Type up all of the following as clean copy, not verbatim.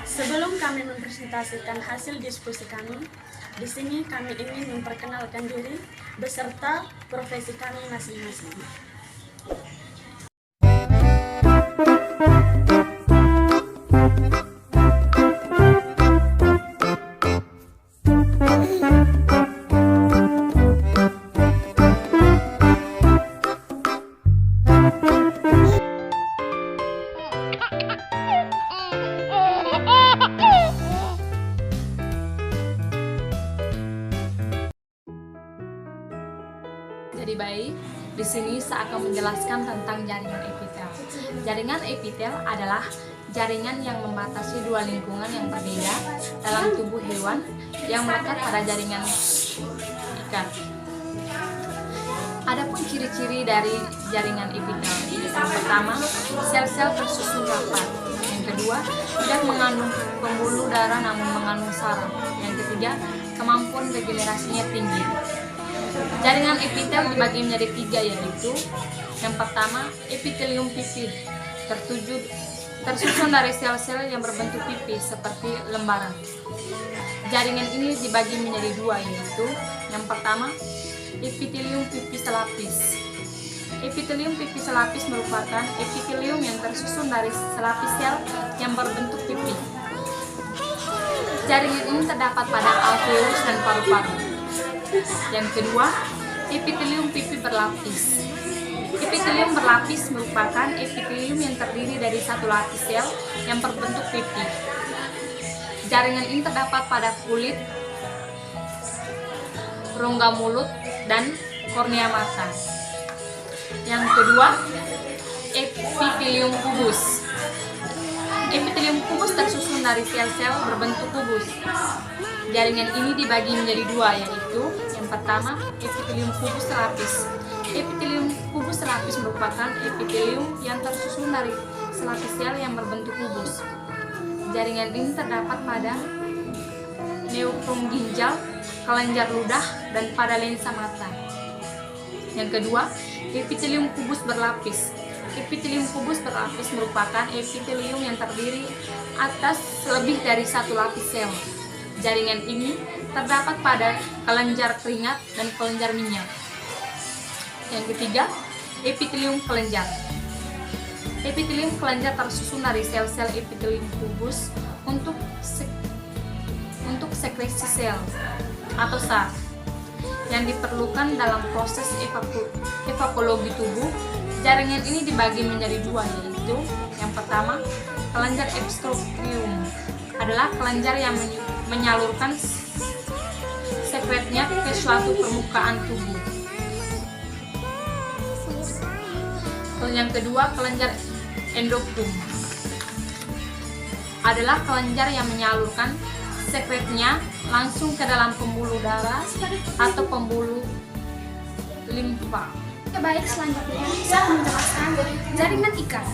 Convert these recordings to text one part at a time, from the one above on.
Sebelum kami mempresentasikan hasil diskusi kami, di sini kami ingin memperkenalkan diri beserta profesi kami masing-masing. Jadi baik, di sini saya akan menjelaskan tentang jaringan epitel. Jaringan epitel adalah jaringan yang membatasi dua lingkungan yang berbeda dalam tubuh hewan yang melekat pada jaringan ikat. Adapun ciri-ciri dari jaringan epitel, yang pertama, sel-sel tersusun rapat. Yang kedua, tidak mengandung pembuluh darah namun mengandung saraf. Yang ketiga, kemampuan regenerasinya tinggi. Jaringan epitel dibagi menjadi tiga, yaitu yang pertama, epitelium pipih, tersusun dari sel-sel yang berbentuk pipih seperti lembaran. Jaringan ini dibagi menjadi dua, yaitu yang pertama, epitelium pipih selapis. Epitelium pipih selapis merupakan epitelium yang tersusun dari selapis sel yang berbentuk pipih. Jaringan ini terdapat pada alveolus dan paru-paru. Yang kedua, epitelium pipih berlapis. Epitelium berlapis merupakan epitelium yang terdiri dari satu lapis sel yang berbentuk pipih. Jaringan ini terdapat pada kulit, rongga mulut, dan kornea mata. Yang kedua, epitelium kubus. Epitelium kubus tersusun dari sel-sel berbentuk kubus. Jaringan ini dibagi menjadi dua, yaitu yang pertama, epitelium kubus selapis. Epitelium kubus selapis merupakan epitelium yang tersusun dari selapis sel yang berbentuk kubus. Jaringan ini terdapat pada neukron ginjal, kelenjar ludah, dan pada lensa mata. Yang kedua, epitelium kubus berlapis. Epitelium kubus berlapis merupakan epitelium yang terdiri atas lebih dari satu lapis sel. Jaringan ini terdapat pada kelenjar keringat dan kelenjar minyak. Yang ketiga, epitelium kelenjar. Epitelium kelenjar tersusun dari sel-sel epitelium kubus untuk sekresi sel atau sar yang diperlukan dalam proses evapologi tubuh. Jaringan ini dibagi menjadi dua, yaitu yang pertama, kelenjar epistrophium adalah kelenjar yang menyalurkan sekretnya ke suatu permukaan tubuh. Yang kedua, kelenjar endokrum adalah kelenjar yang menyalurkan sekretnya langsung ke dalam pembuluh darah atau pembuluh limfa. Baik, selanjutnya saya menjelaskan jaringan ikat.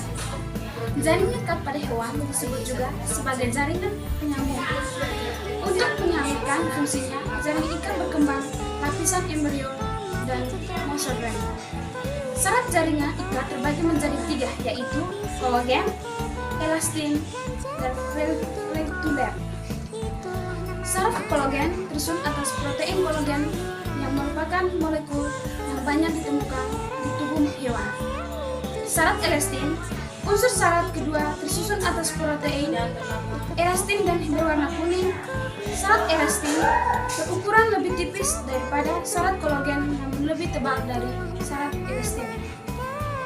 Jaringan ikat pada hewan disebut juga sebagai jaringan penyambung. Untuk menyambungkan fungsinya, jaringan ikat berkembang lapisan embrio dan mesoderm. Syarat jaringan ikat terbagi menjadi tiga, yaitu kolagen, elastin, dan folikuler. Syarat kolagen tersusun atas protein kolagen yang merupakan molekul yang banyak ditemukan di tubuh hewan. Syarat elastin, unsur syarat kedua tersusun atas protein elastin dan berwarna kuning. Syarat elastin berukuran lebih tipis daripada syarat kolagen namun lebih tebal dari syarat elastin.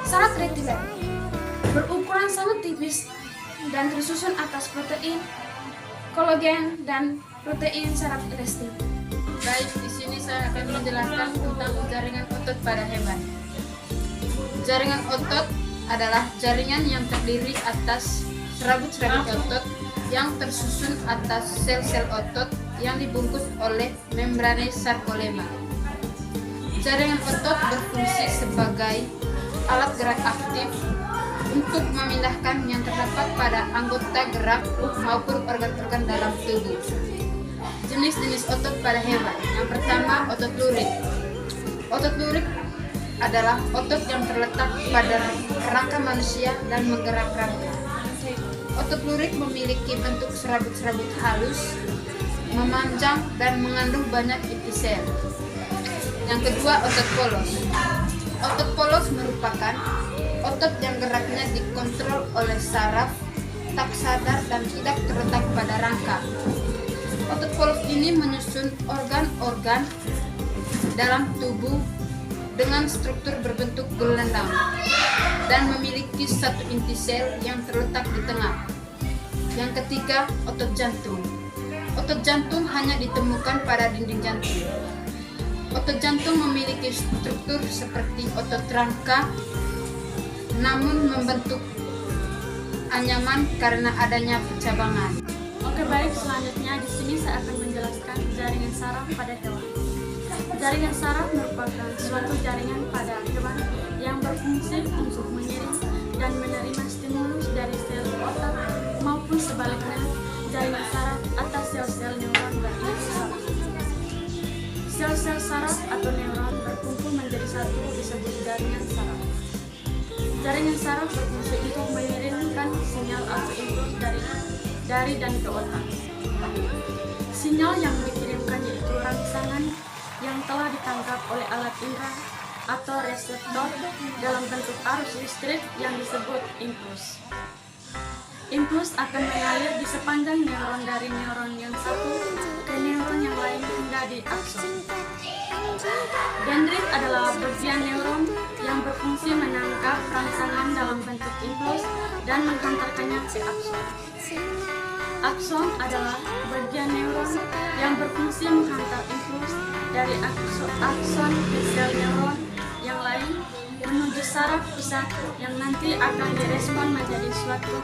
Syarat reticular berukuran sangat tipis dan tersusun atas protein kolagen dan protein syarat elastin. Baik, di sini saya akan menjelaskan tentang jaringan otot pada hewan. Jaringan otot adalah jaringan yang terdiri atas serabut-serabut otot yang tersusun atas sel-sel otot yang dibungkus oleh membrane sarkolema. Jaringan otot berfungsi sebagai alat gerak aktif untuk memindahkan yang terdapat pada anggota gerak maupun organ-organ dalam tubuh. Jenis-jenis otot pada hewan. Yang pertama, otot lurik. Otot lurik adalah otot yang terletak pada rangka manusia dan menggerak rangka. Otot lurik memiliki bentuk serabut-serabut halus, memanjang, dan mengandung banyak episel. Yang kedua, otot polos. Otot polos merupakan otot yang geraknya dikontrol oleh saraf, tak sadar dan tidak terletak pada rangka. Otot polos ini menyusun organ-organ dalam tubuh dengan struktur berbentuk gelendang dan memiliki satu inti sel yang terletak di tengah. Yang ketiga, otot jantung. Otot jantung hanya ditemukan pada dinding jantung. Otot jantung memiliki struktur seperti otot rangka, namun membentuk anyaman karena adanya percabangan. Oke baik, selanjutnya di sini saya akan menjelaskan jaringan saraf pada hewan. Jaringan saraf merupakan suatu jaringan pada hewan yang berfungsi untuk mengirim dan menerima stimulus dari sel otak maupun sebaliknya. Jaringan saraf atas sel-sel neuron berisi saraf. Sel-sel saraf atau neuron berkumpul menjadi satu disebut jaringan saraf. Jaringan saraf berfungsi untuk mengirimkan sinyal atau impuls dari dan ke otak. Sinyal yang dikirimkan yaitu rangsangan yang telah ditangkap oleh alat indera atau reseptor dalam bentuk arus listrik yang disebut impuls. Impuls akan mengalir di sepanjang neuron dari neuron yang satu ke neuron yang lain hingga di akson. Dendrit adalah bagian neuron yang berfungsi menangkap rangsangan dalam bentuk impuls dan menghantarkannya ke akson. Akson adalah bagian neuron yang berfungsi menghantar impuls dari akson ke sel neuron yang lain menuju saraf pusat yang nanti akan direspon menjadi suatu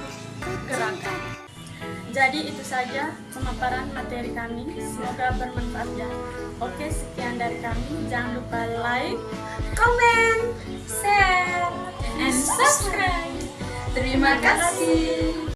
gerakan. Jadi itu saja pemaparan materi kami, semoga bermanfaat ya. Oke, sekian dari kami. Jangan lupa like, comment, share, and subscribe. Terima kasih.